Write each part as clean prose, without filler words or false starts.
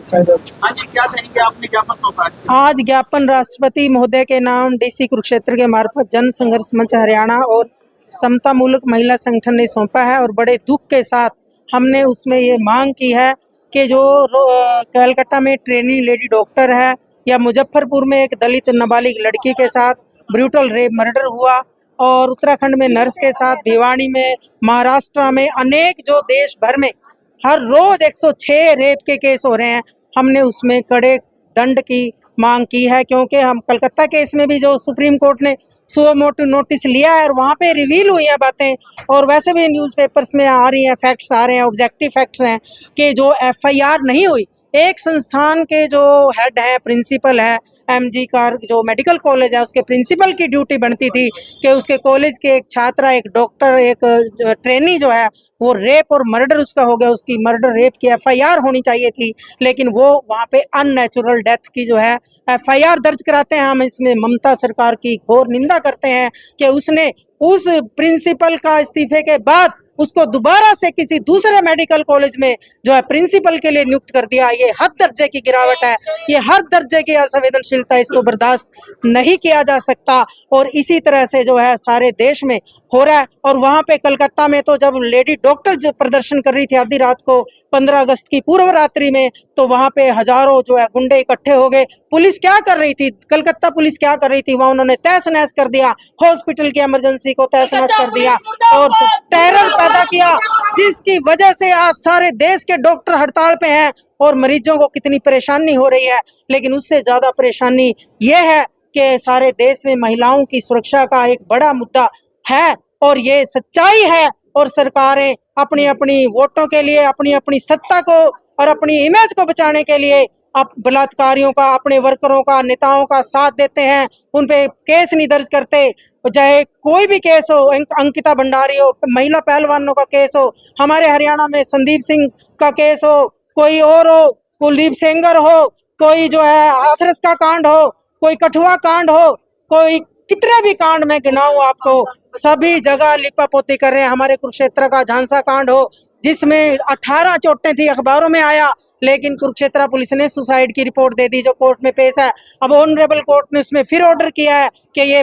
हाँ जी, क्या कहेंगे, आपने ज्ञापन सौंपा है? आज ज्ञापन राष्ट्रपति महोदय के नाम डीसी कुरुक्षेत्र के मार्फत जन संघर्ष मंच हरियाणा और समता मूलक महिला संगठन ने सौंपा है और बड़े दुख के साथ हमने उसमें ये मांग की है कि जो कलकत्ता में ट्रेनी लेडी डॉक्टर है या मुजफ्फरपुर में एक दलित नाबालिग लड़की के साथ ब्रूटल रेप मर्डर हुआ और उत्तराखंड में नर्स के साथ, भिवानी में, महाराष्ट्र में, अनेक जो देश भर में हर रोज 106 रेप के केस हो रहे हैं। हमने उसमें कड़े दंड की मांग की है क्योंकि हम कलकत्ता केस में भी जो सुप्रीम कोर्ट ने सुओ मोटो नोटिस लिया है और वहाँ पे रिवील हुई हैं बातें और वैसे भी न्यूज़पेपर्स में आ रही हैं, फैक्ट्स आ रहे हैं, ऑब्जेक्टिव फैक्ट्स हैं कि जो एफआईआर नहीं हुई, एक संस्थान के जो हेड है, प्रिंसिपल है, एमजी का जो मेडिकल कॉलेज है, उसके प्रिंसिपल की ड्यूटी बनती थी कि उसके कॉलेज के एक छात्रा, एक डॉक्टर, एक ट्रेनी जो है वो रेप और मर्डर उसका हो गया, उसकी मर्डर रेप की एफआईआर होनी चाहिए थी, लेकिन वो वहाँ पे अननेचुरल डेथ की जो है एफआईआर दर्ज कराते हैं। हम इसमें ममता सरकार की घोर निंदा करते हैं कि उसने उस प्रिंसिपल का इस्तीफे के बाद उसको दोबारा से किसी दूसरे मेडिकल कॉलेज में जो है प्रिंसिपल के लिए नियुक्त कर दिया। ये हद दर्जे की गिरावट है, ये हर दर्जे की असंवेदनशीलता, इसको बर्दाश्त नहीं किया जा सकता और इसी तरह से जो है सारे देश में हो रहा है। और वहां पे कलकत्ता में तो जब लेडी डॉक्टर जो प्रदर्शन कर रही थी आधी रात को 15 अगस्त की पूर्व रात्रि में, तो वहां पे हजारों जो है गुंडे इकट्ठे हो गए। पुलिस क्या कर रही थी, कलकत्ता पुलिस क्या कर रही थी, वहां उन्होंने तहस नहस कर दिया, हॉस्पिटल की इमरजेंसी को तहस नहस कर दिया और टेरर पैदा किया, जिसकी वजह से आज सारे देश के डॉक्टर हड़ताल पे हैं और मरीजों को कितनी परेशानी हो रही है। लेकिन उससे ज्यादा परेशानी यह है कि सारे देश में महिलाओं की सुरक्षा का एक बड़ा मुद्दा है और ये सच्चाई है और सरकारें अपनी अपनी वोटों के लिए, अपनी अपनी सत्ता को और अपनी इमेज को बचाने के लिए आप बलात्कारियों का, अपने वर्करों का, नेताओं का साथ देते हैं, उन पे केस नहीं दर्ज करते। चाहे कोई भी केस हो, अंकिता भंडारी हो, महिला पहलवानों का केस हो, हमारे हरियाणा में संदीप सिंह का केस हो, कोई और हो, कुलदीप सेंगर हो, कोई जो है हाथरस का कांड हो, कोई कठुआ कांड हो, कोई कितने भी कांड में गिनाऊं आपको, सभी जगह लिपापोती कर रहे हैं। हमारे कुरुक्षेत्र का झांसा कांड हो जिसमें 18 चोटें थी, अखबारों में आया, लेकिन कुरुक्षेत्र पुलिस ने सुसाइड की रिपोर्ट दे दी जो कोर्ट में पेश है। अब ऑनरेबल कोर्ट ने उसमें फिर ऑर्डर किया है कि ये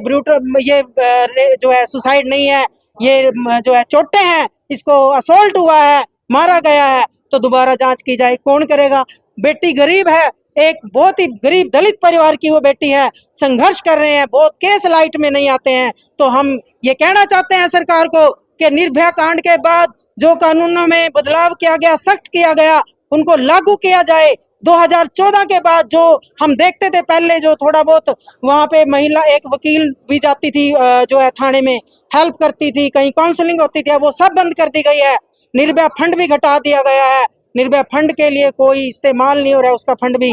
जो है सुसाइड नहीं है, ये जो है चोटें हैं, इसको असोल्ट हुआ है, मारा गया है, तो दोबारा जांच की जाए। कौन करेगा? बेटी गरीब है, एक बहुत ही गरीब दलित परिवार की वो बेटी है, संघर्ष कर रहे हैं, बहुत केस लाइट में नहीं आते हैं। तो हम ये कहना चाहते हैं सरकार को कि निर्भया कांड के बाद जो कानूनों में बदलाव किया गया, सख्त किया गया, उनको लागू किया जाए। 2014 के बाद जो हम देखते थे पहले, जो थोड़ा बहुत वहाँ पे महिला एक वकील भी जाती थी, जो है थाने में हेल्प करती थी, कहीं काउंसलिंग होती थी, वो सब बंद कर दी गई है। निर्भया फंड भी घटा दिया गया है, निर्भया फंड के लिए कोई इस्तेमाल नहीं हो रहा है, उसका फंड भी।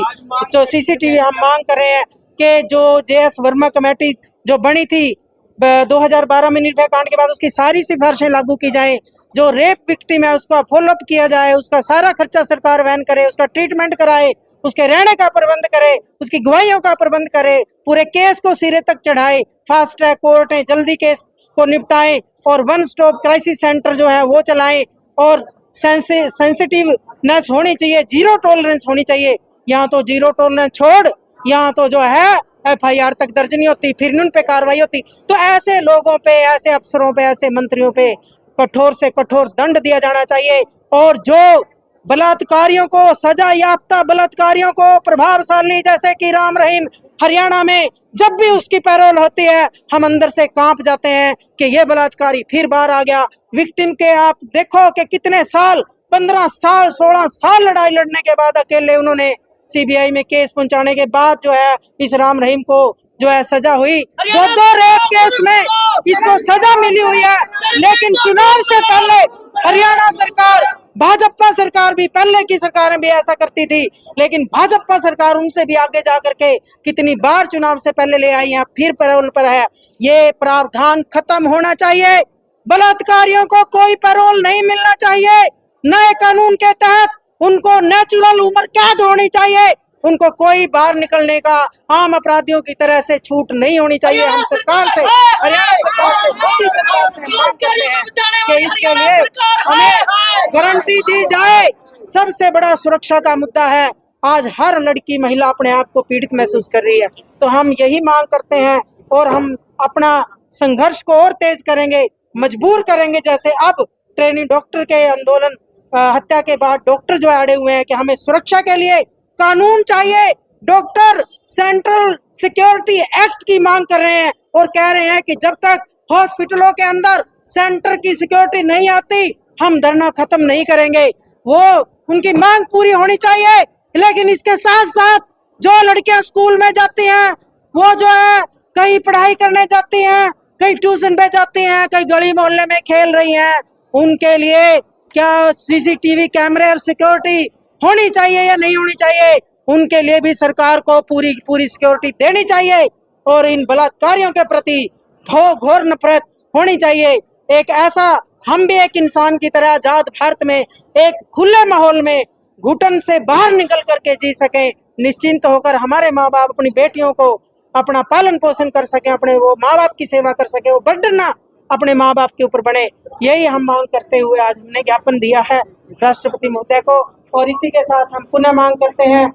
जो सीसीटीवी हम मांग कर रहे हैं कि जो जेएस वर्मा कमेटी जो बनी थी 2012 में निर्भया कांड के बाद, उसकी सारी सिफारिशें लागू की जाएं। जो रेप विक्टिम है उसका फॉलोअप किया जाए, उसका सारा खर्चा सरकार वहन करे, उसका ट्रीटमेंट कराए, उसके रहने का प्रबंध करे, उसकी गवाहियों का प्रबंध करे, पूरे केस को सिरे तक चढ़ाए, फास्ट ट्रैक कोर्ट है, जल्दी केस को निपटाएं और वन स्टॉप क्राइसिस सेंटर जो है वो चलाएं और सेंसिटिवनेस होनी चाहिए, जीरो टॉलरेंस होनी चाहिए। यहाँ तो जीरो टॉलरेंस छोड़, यहाँ तो जो है एफआईआर तक दर्ज नहीं होती, फिर उन पे कार्रवाई होती। तो ऐसे लोगों पे, ऐसे अफसरों पे, ऐसे मंत्रियों पे कठोर से कठोर दंड दिया जाना चाहिए और जो बलात्कारियों को, सजा याफ्ता बलात्कारियों को प्रभावशाली, जैसे कि राम रहीम, हरियाणा में जब भी उसकी पैरोल होती है हम अंदर से कांप जाते हैं कि ये बलात्कारी फिर बाहर आ गया। विक्टिम के आप देखो कि कितने साल, 15 साल, 16 साल लड़ाई लड़ने के बाद अकेले उन्होंने सीबीआई में केस पहुंचाने के बाद जो है इस राम रहीम को जो है सजा हुई। दो रेप केस में इसको सजा मिली हुई है, लेकिन चुनाव से पहले हरियाणा सरकार, भाजपा सरकार भी, पहले की सरकारें भी ऐसा करती थी, लेकिन भाजपा सरकार उनसे भी आगे जा करके कितनी बार चुनाव से पहले ले आई है, फिर पैरोल पर है। ये प्रावधान खत्म होना चाहिए। बलात्कारियों को कोई पैरोल नहीं मिलना चाहिए। नए कानून के तहत उनको नेचुरल उम्र कैद होनी चाहिए, उनको कोई बाहर निकलने का आम अपराधियों की तरह से छूट नहीं होनी चाहिए। हम सरकार से, हरियाणा सरकार से, मोदी सरकार से मांग करते हैं कि इसके लिए हमें गारंटी दी जाए। सबसे बड़ा सुरक्षा का मुद्दा है आज हर लड़की महिला अपने आप को पीड़ित महसूस कर रही है। तो हम यही मांग करते हैं और हम अपना संघर्ष को और तेज करेंगे, मजबूर करेंगे। जैसे अब ट्रेनी डॉक्टर के आंदोलन हत्या के बाद डॉक्टर जो अड़े हुए हैं कि हमें सुरक्षा के लिए कानून चाहिए, डॉक्टर सेंट्रल सिक्योरिटी एक्ट की मांग कर रहे हैं और कह रहे हैं कि जब तक हॉस्पिटलों के अंदर सेंटर की सिक्योरिटी नहीं आती हम धरना खत्म नहीं करेंगे। वो उनकी मांग पूरी होनी चाहिए। लेकिन इसके साथ साथ जो लड़कियां स्कूल में जाती हैं, वो जो है कहीं पढ़ाई करने जाती हैं, कहीं ट्यूशन पे जाती हैं, कहीं गली मोहल्ले में खेल रही हैं, उनके लिए क्या सीसीटीवी कैमरे और सिक्योरिटी होनी चाहिए या नहीं होनी चाहिए? उनके लिए भी सरकार को पूरी पूरी सिक्योरिटी देनी चाहिए और इन बलात्कारियों के प्रति घोर नफरत होनी चाहिए। एक ऐसा हम भी एक इंसान की तरह आजाद भारत में एक खुले माहौल में घुटन से बाहर निकल करके जी सके, निश्चिंत होकर हमारे माँ बाप अपनी बेटियों को अपना पालन पोषण कर सके, अपने वो माँ बाप की सेवा कर सके, वो बर्डन ना अपने माँ बाप के ऊपर बने। यही हम मांग करते हुए आज हमने ज्ञापन दिया है राष्ट्रपति महोदय को और इसी के साथ हम पुनः मांग करते हैं